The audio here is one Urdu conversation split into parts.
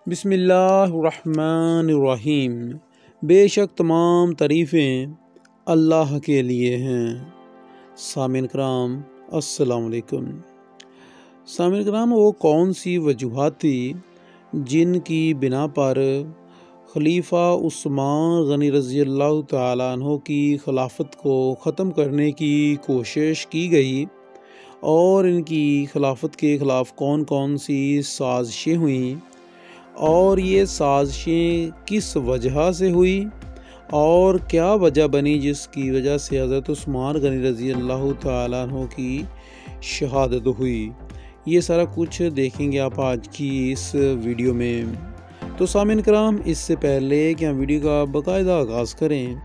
بسم اللہ الرحمن الرحیم۔ بے شک تمام تعریفیں اللہ کے لیے ہیں۔ سامعین کرام السلام علیکم۔ سامعین کرام، وہ کون سی وجوہات تھی جن کی بنا پر خلیفہ عثمان غنی رضی اللہ تعالیٰ عنہ کی خلافت کو ختم کرنے کی کوشش کی گئی، اور ان کی خلافت کے خلاف کون کون سی سازشیں ہوئیں، اور یہ سازشیں کس وجہ سے ہوئی، اور کیا وجہ بنی جس کی وجہ سے حضرت عثمان غنی رضی اللہ تعالیٰ عنہ کی شہادت ہوئی، یہ سارا کچھ دیکھیں گے آپ آج کی اس ویڈیو میں۔ تو سامعین کرام، اس سے پہلے کہ ہم ویڈیو کا باقاعدہ آغاز کریں،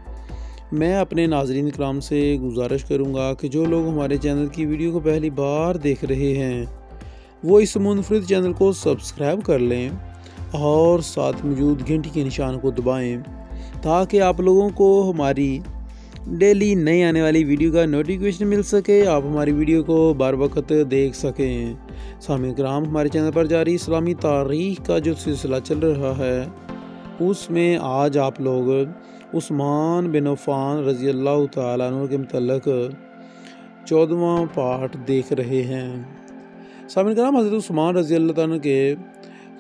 میں اپنے ناظرین کرام سے گزارش کروں گا کہ جو لوگ ہمارے چینل کی ویڈیو کو پہلی بار دیکھ رہے ہیں وہ اس منفرد چینل کو سبسکرائب کر لیں اور ساتھ موجود گھنٹی کے نشان کو دبائیں تاکہ آپ لوگوں کو ہماری ڈیلی نئی آنے والی ویڈیو کا نوٹیفیکیشن مل سکے، آپ ہماری ویڈیو کو بار وقت دیکھ سکیں۔ سامعین کرام، ہمارے چینل پر جاری اسلامی تاریخ کا جو سلسلہ چل رہا ہے اس میں آج آپ لوگ عثمان بن عفان رضی اللہ تعالیٰ عنہ کے متعلق 14واں پارٹ دیکھ رہے ہیں۔ سامعین کرام، حضرت عثمان رضی اللہ تعالیٰ عنہ کے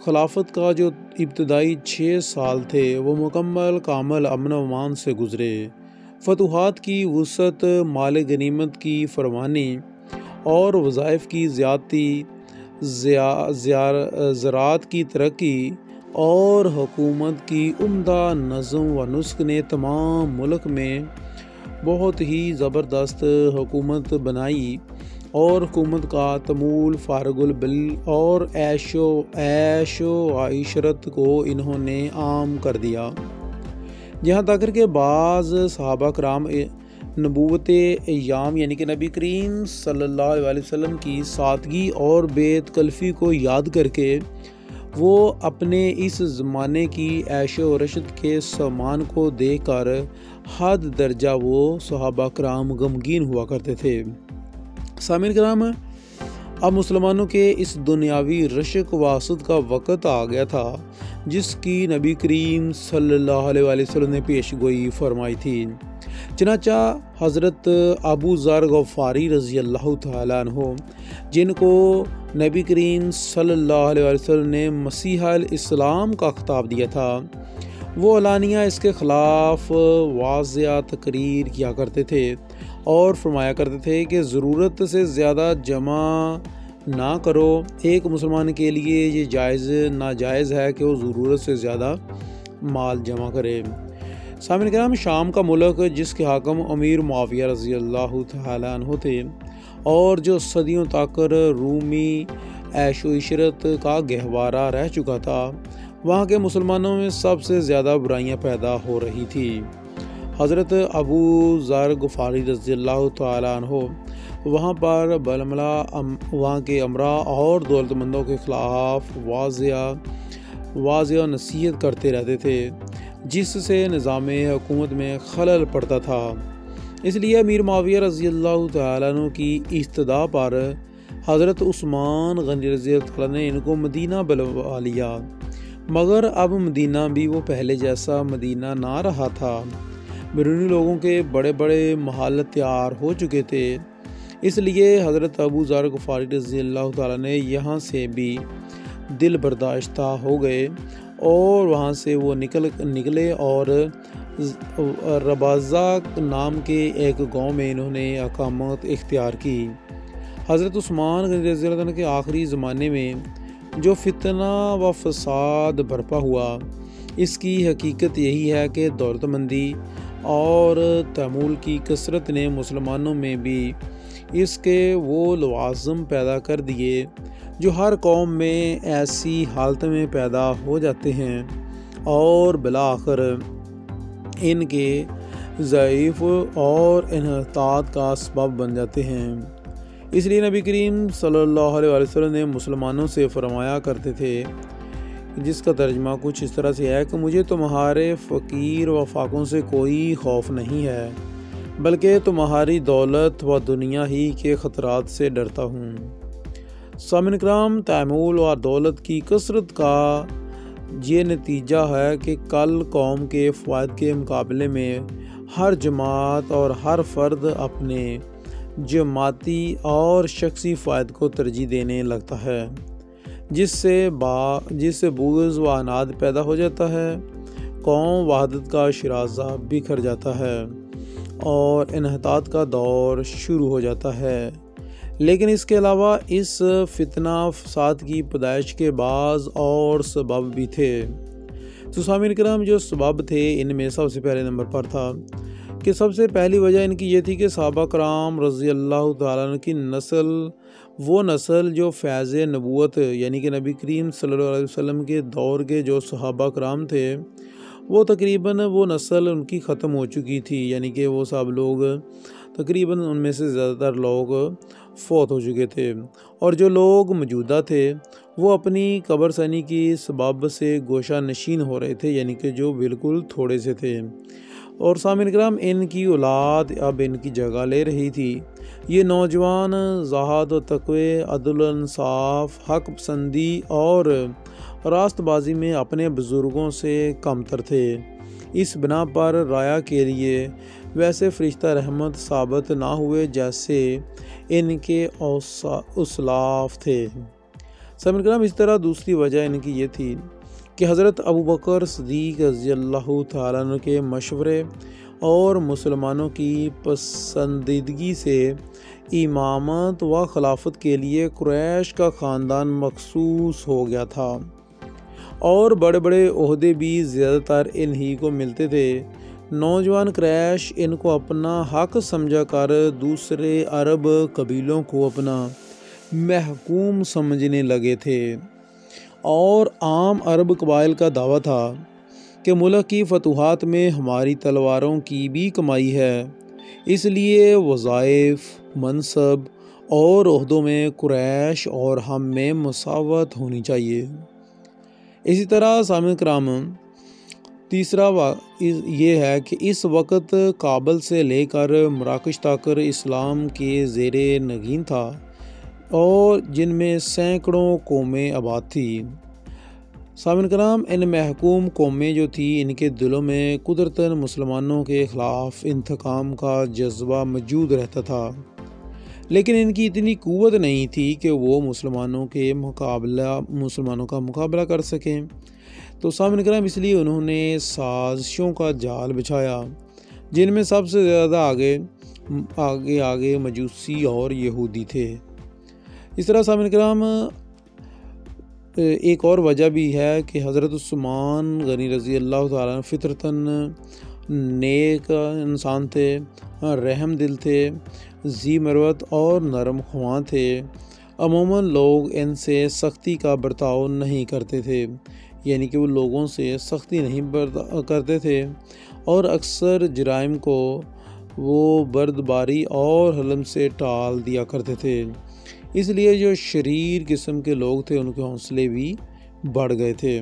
خلافت کا جو ابتدائی 6 سال تھے وہ مکمل کامل امن و امان سے گزرے۔ فتوحات کی وسعت، مال غنیمت کی فراوانی اور وظائف کی زیادتی، زراعت کی ترقی اور حکومت کی عمدہ نظم و نسق نے تمام ملک میں بہت ہی زبردست حکومت بنائی، اور حکومت کا تمول فارغ البال اور عیش و عشرت کو انہوں نے عام کر دیا، یہاں تک کہ بعض صحابہ کرام نبوت ایام یعنی کہ نبی کریم صلی اللہ علیہ وسلم کی سادگی اور بے تکلفی کو یاد کر کے وہ اپنے اس زمانے کی عیش و عشرت کے سامان کو دیکھ کر حد درجہ وہ صحابہ کرام غمگین ہوا کرتے تھے۔ سامعین کرام، اب مسلمانوں کے اس دنیاوی رشک واسط کا وقت آ گیا تھا جس کی نبی کریم صلی اللہ علیہ وسلم نے پیش گوئی فرمائی تھی۔ چنانچہ حضرت ابو ذر غفاری رضی اللہ تعالیٰ عنہ، جن کو نبی کریم صلی اللہ علیہ وسلم نے مسیح الاسلام کا خطاب دیا تھا، وہ علانیہ اس کے خلاف واضح تقریر کیا کرتے تھے اور فرمایا کرتے تھے کہ ضرورت سے زیادہ جمع نہ کرو۔ ایک مسلمان کے لیے یہ ناجائز ہے کہ وہ ضرورت سے زیادہ مال جمع کرے۔ سامعین کرام، شام کا ملک جس کے حاکم امیر معاویہ رضی اللہ تعالیٰ عنہ تھے اور جو صدیوں تک رومی عیش و عشرت کا گہوارہ رہ چکا تھا، وہاں کے مسلمانوں میں سب سے زیادہ برائیاں پیدا ہو رہی تھی۔ حضرت ابو ذر غفاری رضی اللہ تعالیٰ عنہ وہاں پر وہاں کے امراء اور دولت مندوں کے خلاف واضح نصیحت کرتے رہتے تھے، جس سے نظام حکومت میں خلل پڑتا تھا۔ اس لیے امیر معاویہ رضی اللہ تعالیٰ عنہ کی استدعا پر حضرت عثمان غنی رضی اللہ تعالیٰ نے ان کو مدینہ بلوا لیا، مگر اب مدینہ بھی وہ پہلے جیسا مدینہ نہ رہا تھا۔ بیرونی لوگوں کے بڑے بڑے محل تیار ہو چکے تھے، اس لیے حضرت ابو ذر غفاری رضی اللہ تعالیٰ نے یہاں سے بھی دل برداشتہ ہو گئے اور وہاں سے وہ نکلے اور رباضہ نام کے ایک گاؤں میں انہوں نے اقامت اختیار کی۔ حضرت عثمان غنی رضی اللہ عنہ کے آخری زمانے میں جو فتنہ و فساد برپا ہوا، اس کی حقیقت یہی ہے کہ دولت مندی اور تمول کی کثرت نے مسلمانوں میں بھی اس کے وہ لوازم پیدا کر دیے جو ہر قوم میں ایسی حالت میں پیدا ہو جاتے ہیں اور بالآخر ان کے ضعیف اور انحطاط کا سبب بن جاتے ہیں۔ اس لیے نبی کریم صلی اللہ علیہ وسلم نے مسلمانوں سے فرمایا کرتے تھے، جس کا ترجمہ کچھ اس طرح سے ہے کہ مجھے تمہارے فقیر و فاقوں سے کوئی خوف نہیں ہے، بلکہ تمہاری دولت و دنیا ہی کے خطرات سے ڈرتا ہوں۔ سامعین کرام، تیمول اور دولت کی کثرت کا یہ نتیجہ ہے کہ کل قوم کے فوائد کے مقابلے میں ہر جماعت اور ہر فرد اپنے جماعتی اور شخصی فائد کو ترجیح دینے لگتا ہے، جس سے بغض و عناد پیدا ہو جاتا ہے، قوم وحدت کا شیرازہ بکھر جاتا ہے اور انحطاط کا دور شروع ہو جاتا ہے۔ لیکن اس کے علاوہ اس فتنہ فساد کی پیدائش کے بعض اور سبب بھی تھے۔ تو سامعین کرام، جو سبب تھے ان میں سب سے پہلے نمبر پر تھا کہ سب سے پہلی وجہ ان کی یہ تھی کہ صحابہ کرام رضی اللہ تعالیٰ عنہ کی نسل، وہ نسل جو فیض نبوت یعنی کہ نبی کریم صلی اللہ علیہ وسلم کے دور کے جو صحابہ کرام تھے، وہ تقریباً وہ نسل ان کی ختم ہو چکی تھی، یعنی کہ وہ سب لوگ تقریباً ان میں سے زیادہ تر لوگ فوت ہو چکے تھے، اور جو لوگ موجودہ تھے وہ اپنی قبر سنی کی سبب سے گوشہ نشین ہو رہے تھے، یعنی کہ جو بالکل تھوڑے سے تھے، اور سامعین کرام ان کی اولاد اب ان کی جگہ لے رہی تھی۔ یہ نوجوان زہد و تقوی، عدل و انصاف، حق پسندی اور راست بازی میں اپنے بزرگوں سے کمتر تھے۔ اس بنا پر رایا کے لیے ویسے فرشتہ رحمت ثابت نہ ہوئے جیسے ان کے اسلاف تھے۔ سامعین کرام، اس طرح دوسری وجہ ان کی یہ تھی کہ حضرت ابوبکر صدیق رضی اللہ تعالیٰ عنہ کے مشورے اور مسلمانوں کی پسندیدگی سے امامت و خلافت کے لیے قریش کا خاندان مخصوص ہو گیا تھا، اور بڑے بڑے عہدے بھی زیادہ تر انہی کو ملتے تھے۔ نوجوان قریش ان کو اپنا حق سمجھا کر دوسرے عرب قبیلوں کو اپنا محکوم سمجھنے لگے تھے، اور عام عرب قبائل کا دعویٰ تھا کہ ملک کی فتوحات میں ہماری تلواروں کی بھی کمائی ہے، اس لیے وظائف، منصب اور عہدوں میں قریش اور ہم میں مساوات ہونی چاہیے۔ اسی طرح سامعین کرام، تیسرا یہ ہے کہ اس وقت کابل سے لے کر مراکش تک اسلام کے زیر نگین تھا، اور جن میں سینکڑوں قومیں آباد تھیں۔ سامعین کرام، ان محکوم قومیں جو تھی ان کے دلوں میں قدرتاً مسلمانوں کے خلاف انتقام کا جذبہ موجود رہتا تھا، لیکن ان کی اتنی قوت نہیں تھی کہ وہ مسلمانوں کا مقابلہ کر سکیں۔ تو سامعین کرام، اس لیے انہوں نے سازشوں کا جال بچھایا، جن میں سب سے زیادہ آگے مجوسی اور یہودی تھے۔ اس طرح سامعین کرام، ایک اور وجہ بھی ہے کہ حضرت عثمان غنی رضی اللہ تعالیٰ عنہ فطرتاً نیک انسان تھے، رحم دل تھے، ذی مروت اور نرم خواں تھے۔ عموماً لوگ ان سے سختی کا برتاؤ نہیں کرتے تھے، یعنی کہ وہ لوگوں سے سختی نہیں کرتے تھے، اور اکثر جرائم کو وہ بردباری اور حلم سے ٹال دیا کرتے تھے۔ اس لیے جو شریر قسم کے لوگ تھے ان کے حوصلے بھی بڑھ گئے تھے۔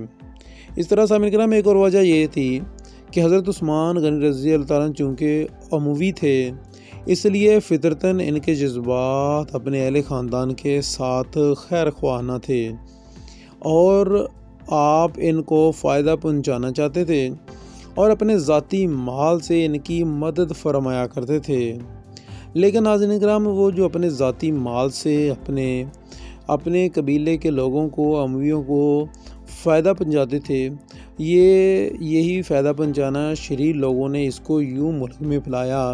اس طرح سامعین کرام، ایک اور وجہ یہ تھی کہ حضرت عثمان غنی رضی اللہ تعالیٰ چونکہ اموی تھے، اس لیے فطرتاً ان کے جذبات اپنے اہل خاندان کے ساتھ خیر خواہانہ تھے، اور آپ ان کو فائدہ پہنچانا چاہتے تھے، اور اپنے ذاتی مال سے ان کی مدد فرمایا کرتے تھے۔ لیکن ناظرین کرام، وہ جو اپنے ذاتی مال سے اپنے قبیلے کے لوگوں کو، امویوں کو فائدہ پہنچاتے تھے، یہی فائدہ پہنچانا شریر لوگوں نے اس کو یوں ملک میں پھیلایا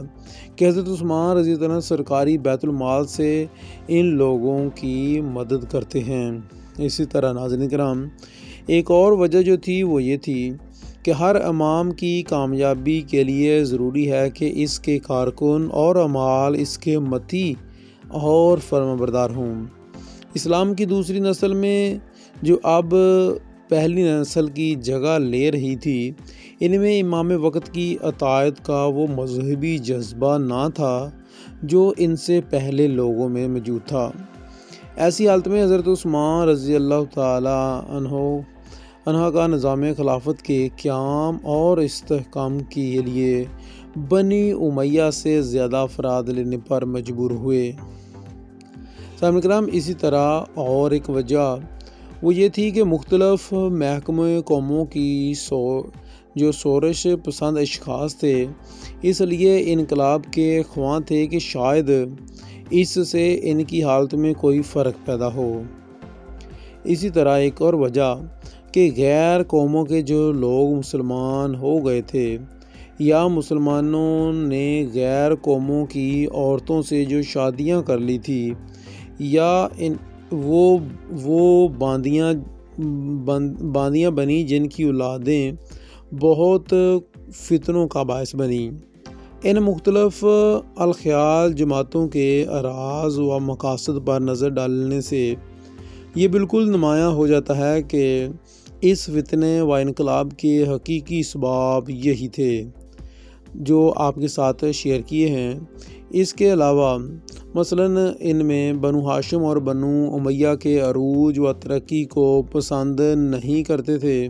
کہ حضرت عثمان رضی اللہ عنہ سرکاری بیت المال سے ان لوگوں کی مدد کرتے ہیں۔ اسی طرح ناظرین کرام، ایک اور وجہ جو تھی وہ یہ تھی کہ ہر امام کی کامیابی کے لیے ضروری ہے کہ اس کے کارکن اور اعمال اس کے مطیع اور فرمانبردار ہوں۔ اسلام کی دوسری نسل میں جو اب پہلی نسل کی جگہ لے رہی تھی، ان میں امام وقت کی اطاعت کا وہ مذہبی جذبہ نہ تھا جو ان سے پہلے لوگوں میں موجود تھا۔ ایسی حالت میں حضرت عثمان رضی اللہ تعالیٰ عنہ کا نظام خلافت کے قیام اور استحکام کے لیے بنی امیہ سے زیادہ افراد لینے پر مجبور ہوئے۔ سامعین کرام، اسی طرح اور ایک وجہ وہ یہ تھی کہ مختلف محکمہ قوموں کی جو شورش پسند اشخاص تھے، اس لیے انقلاب کے خواہاں تھے کہ شاید اس سے ان کی حالت میں کوئی فرق پیدا ہو۔ اسی طرح ایک اور وجہ کہ غیر قوموں کے جو لوگ مسلمان ہو گئے تھے یا مسلمانوں نے غیر قوموں کی عورتوں سے جو شادیاں کر لی تھی یا وہ باندیاں بنی جن کی اولادیں بہت فتنوں کا باعث بنیں۔ ان مختلف الخیال جماعتوں کے اراض و مقاصد پر نظر ڈالنے سے یہ بالکل نمایاں ہو جاتا ہے کہ اس فتنے و انقلاب کے حقیقی اسباب یہی تھے جو آپ کے ساتھ شیئر کیے ہیں۔ اس کے علاوہ مثلاً ان میں بنو ہاشم اور بنو امیہ کے عروج و ترقی کو پسند نہیں کرتے تھے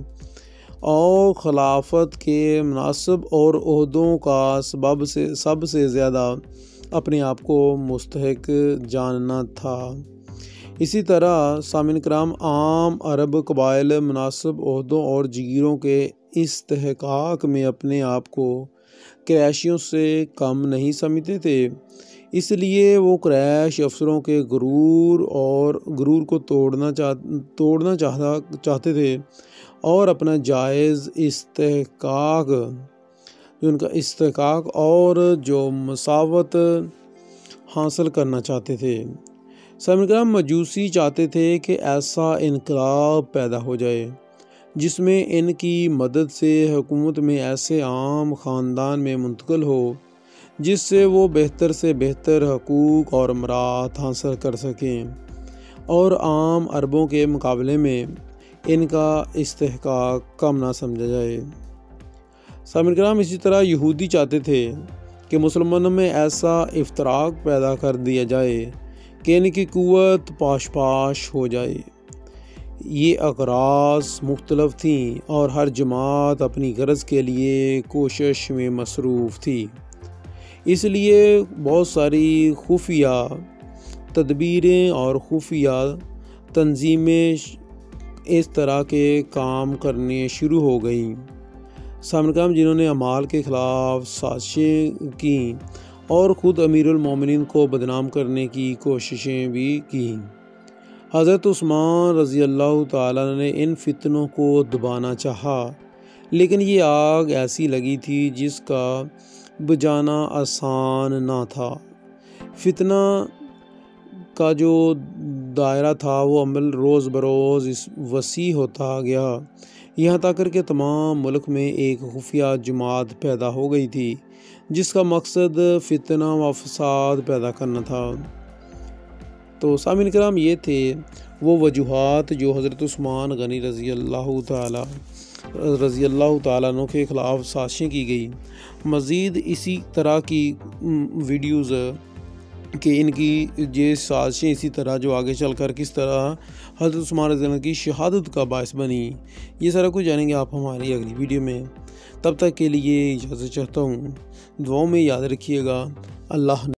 اور خلافت کے مناصب اور عہدوں کا سب سے زیادہ اپنے آپ کو مستحق جاننا تھا۔ اسی طرح سامعین کرام، عام عرب قبائل مناصب عہدوں اور جگیروں کے استحقاق میں اپنے آپ کو قریشیوں سے کم نہیں سمجھتے تھے، اس لیے وہ قریش افسروں کے غرور کو توڑنا چاہتے تھے اور اپنا جائز استحقاق اور جو مساوت حاصل کرنا چاہتے تھے۔ سامعین کرام، مجوسی چاہتے تھے کہ ایسا انقلاب پیدا ہو جائے جس میں ان کی مدد سے حکومت میں ایسے عام خاندان میں منتقل ہو جس سے وہ بہتر سے بہتر حقوق اور امرات حاصل کر سکیں اور عام عربوں کے مقابلے میں ان کا استحقاق کم نہ سمجھا جائے۔ سامعین کرام، اسی طرح یہودی چاہتے تھے کہ مسلمانوں میں ایسا افتراق پیدا کر دیا جائے کہ ان کی قوت پاش ہو جائے۔ یہ اغراض مختلف تھیں اور ہر جماعت اپنی غرض کے لیے کوشش میں مصروف تھی، اس لیے بہت ساری خفیہ تدبیریں اور خفیہ تنظیمیں اس طرح کے کام کرنے شروع ہو گئیں۔ سامعین کرام، جنہوں نے اعمال کے خلاف سازشیں کیں اور خود امیر المومنین کو بدنام کرنے کی کوششیں بھی کیں۔ حضرت عثمان رضی اللہ تعالیٰ نے ان فتنوں کو دبانا چاہا، لیکن یہ آگ ایسی لگی تھی جس کا بجھانا آسان نہ تھا۔ فتنہ کا جو دائرہ تھا وہ عمل روز بروز وسیع ہوتا گیا، یہاں تک کہ تمام ملک میں ایک خفیہ جماعت پیدا ہو گئی تھی جس کا مقصد فتنہ و فساد پیدا کرنا تھا۔ تو سامعین کرام، یہ تھے وہ وجوہات جو حضرت عثمان غنی رضی اللہ تعالیٰ عنہ کے خلاف سازشیں کی گئی۔ مزید اسی طرح کی ویڈیوز کہ ان کی یہ سازشیں اسی طرح جو آگے چل کر کس طرح حضرت عثمان رضی اللہ عنہ کی شہادت کا باعث بنی، یہ سارا کچھ جانیں گے آپ ہماری اگلی ویڈیو میں۔ تب تک کے لیے اجازت چاہتا ہوں، دعاؤں میں یاد رکھیے گا۔ اللہ